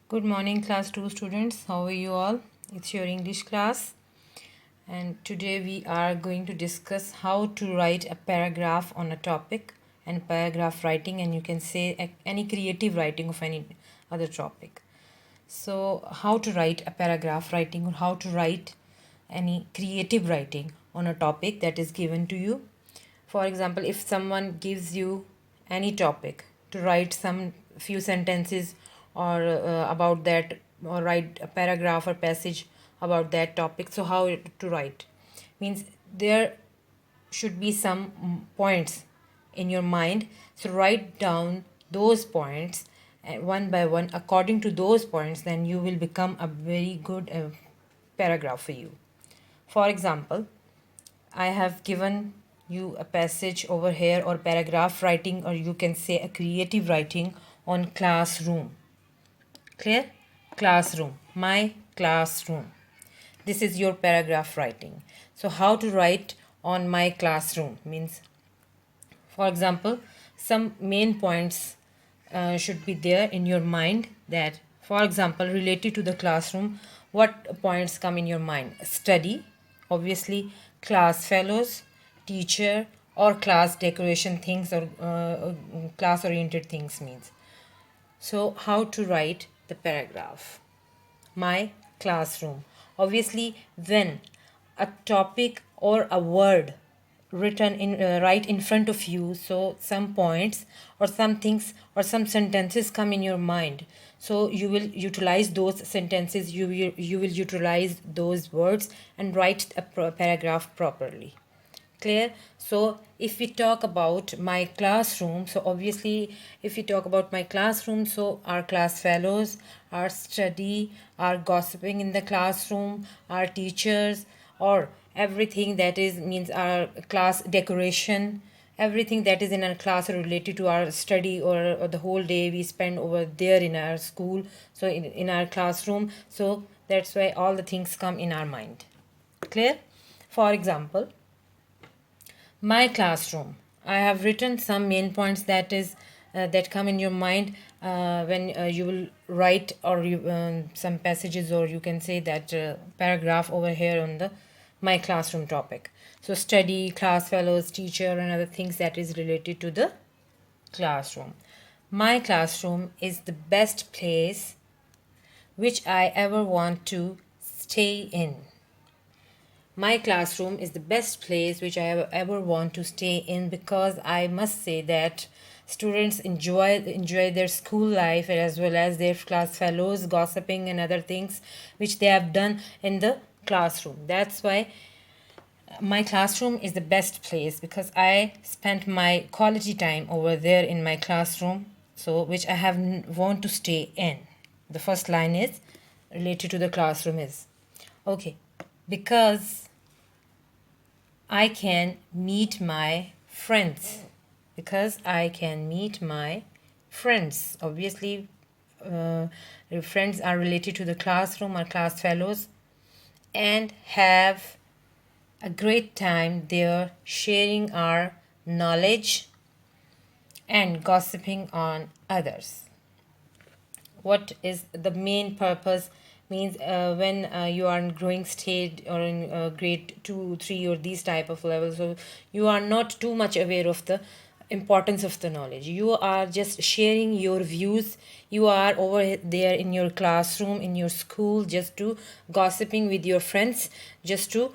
Good morning, class 2 students. How are you all? It's your English class, and today we are going to discuss how to write a paragraph on a topic and paragraph writing, and you can say any creative writing of any other topic. So, how to write a paragraph writing or how to write any creative writing on a topic that is given to you. For example, if someone gives you any topic to write some few sentences or about that, or write a paragraph or passage about that topic, so how to write means there should be some points in your mind. So write down those points one by one according to those points, then you will become a very good paragraph for you. For example, I have given you a passage over here, or paragraph writing, or you can say a creative writing on classroom. Clear? Classroom. My classroom. This is your paragraph writing. So, how to write on my classroom means, for example, some main points should be there in your mind. That, for example, related to the classroom, what points come in your mind? Study, obviously, class fellows, teacher, or class decoration things, or class oriented things means. So, how to write the paragraph? My classroom. Obviously, when a topic or a word written in right in front of you, so some points or some things or some sentences come in your mind, so you will utilize those sentences, you will utilize those words and write a paragraph properly. Clear? So if we talk about my classroom, so obviously if we talk about my classroom, so our class fellows, our study, our gossiping in the classroom, our teachers, or everything that is means our class decoration, everything that is in our class related to our study, or the whole day we spend over there in our school, so in our classroom. So that's why all the things come in our mind. Clear? For example, my classroom. I have written some main points that come in your mind when you will write, or some passages, or you can say that paragraph over here on the my classroom topic. So study, class fellows, teacher, and other things that is related to the classroom. My classroom is the best place which I ever want to stay in. My classroom is the best place which I ever want to stay in, because I must say that students enjoy their school life as well as their class fellows, gossiping and other things which they have done in the classroom. That's why my classroom is the best place, because I spent my quality time over there in my classroom, so which I have want to stay in. The first line is related to the classroom is okay, because I can meet my friends. Because I can meet my friends. Obviously, friends are related to the classroom or class fellows, and have a great time there sharing our knowledge and gossiping on others. What is the main purpose means, when you are in growing state, or in grade 2, 3, or these type of levels, so you are not too much aware of the importance of the knowledge. You are just sharing your views. You are over there in your classroom, in your school, just to gossiping with your friends, just to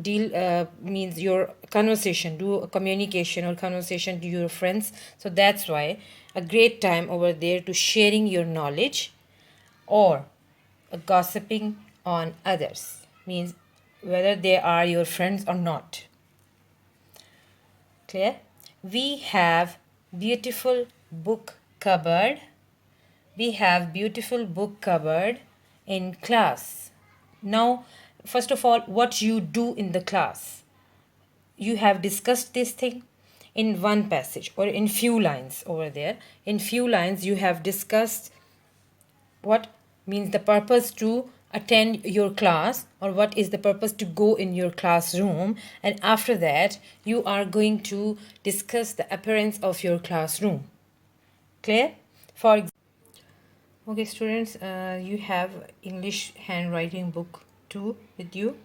deal means your conversation, do a communication or conversation to your friends. So that's why a great time over there to sharing your knowledge, or gossiping on others means whether they are your friends or not. Clear? We have beautiful book cupboard. We have beautiful book cupboard in class. Now, first of all, what you do in the class? You have discussed this thing in one passage or in few lines over there. In few lines, you have discussed what means the purpose to attend your class, or what is the purpose to go in your classroom, and after that you are going to discuss the appearance of your classroom. Clear? For Okay, students, you have English handwriting book 2 with you.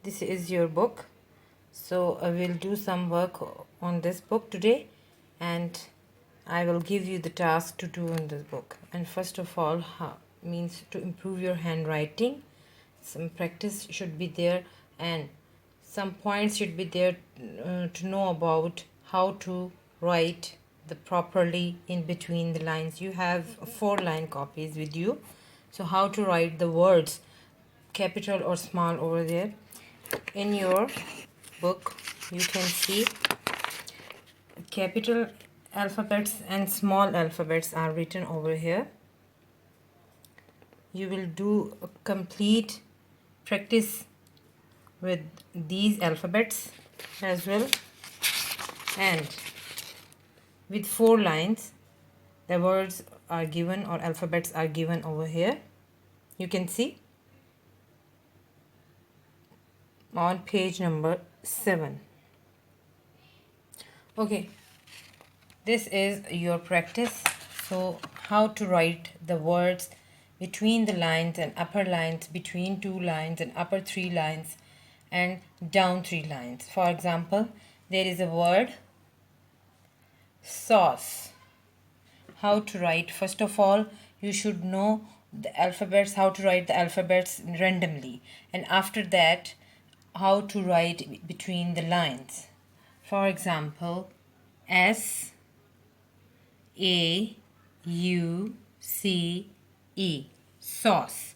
This is your book. So I will do some work on this book today, and I will give you the task to do in this book. And first of all, means to improve your handwriting. Some practice should be there, and some points should be there to know about how to write the properly in between the lines. You have 4-line copies with you, so how to write the words capital or small over there. In your book you can see capital alphabets and small alphabets are written over here. You will do a complete practice with these alphabets as well, and with 4 lines the words are given or alphabets are given over here. You can see on page number 7. Okay, this is your practice. So how to write the words between the lines and upper lines, between 2 lines and upper 3 lines, and down 3 lines. For example, there is a word sauce. How to write? First of all, you should know the alphabets, how to write the alphabets randomly, and after that how to write between the lines. For example, SAUCE, sauce.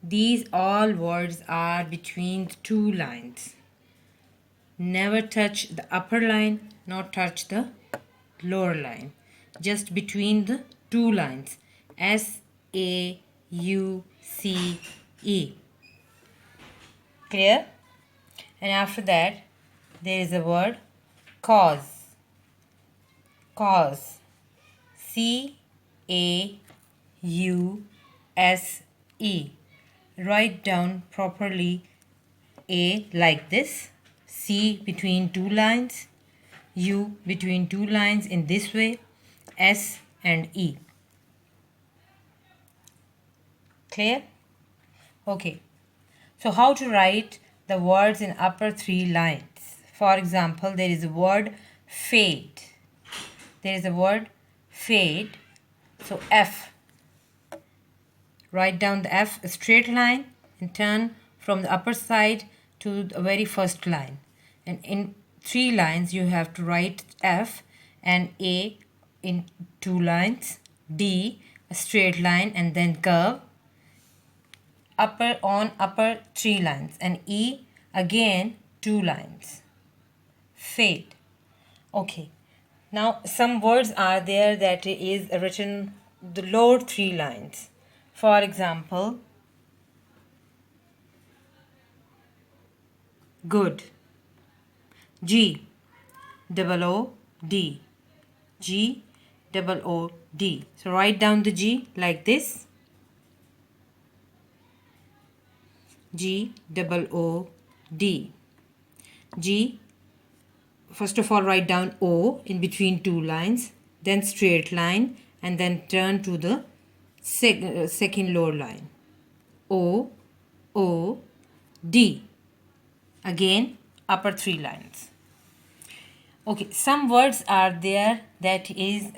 These all words are between 2 lines. Never touch the upper line, not touch the lower line. Just between the 2 lines. SAUCE. Clear? And after that, there is a word cause. Cause. CAUSE. Write down properly A like this, C between 2 lines, U between 2 lines in this way, S and E. Clear? Okay. So how to write the words in upper 3 lines? For example, there is a word fade. There is a word fade. So F. Write down the F, a straight line, and turn from the upper side to the very first line. And in 3 lines you have to write F and A in 2 lines, D, a straight line and then curve, upper 3 lines, and E again 2 lines. Fade. Okay. Now some words are there that is written the lower 3 lines. For example, good. GOOD. GOOD. So write down the G like this. GOOD. G. First of all, write down O in between 2 lines, then straight line, and then turn to the second lower line. O D. Again upper 3 lines. Okay, some words are there that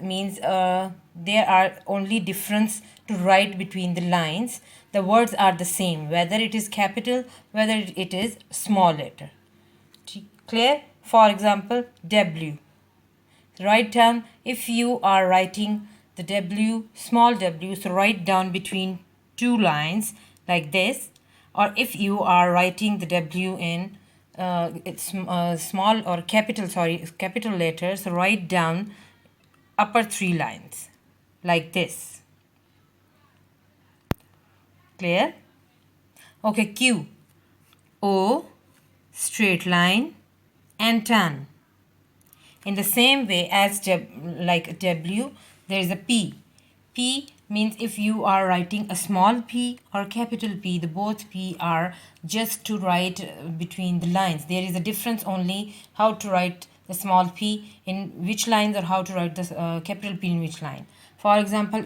means there are only difference to write between the lines. The words are the same, whether it is capital, whether it is small letter. Clear? For example, W. Write down, if you are writing the W, small w, so write down between 2 lines like this. Or if you are writing the W in small or capital letters, write down upper 3 lines like this. Clear? Okay, Q. O, straight line and turn. In the same way as like W, there is a P. P means if you are writing a small p or capital P, the both P are just to write between the lines. There is a difference only how to write the small p in which lines or how to write the capital P in which line. For example,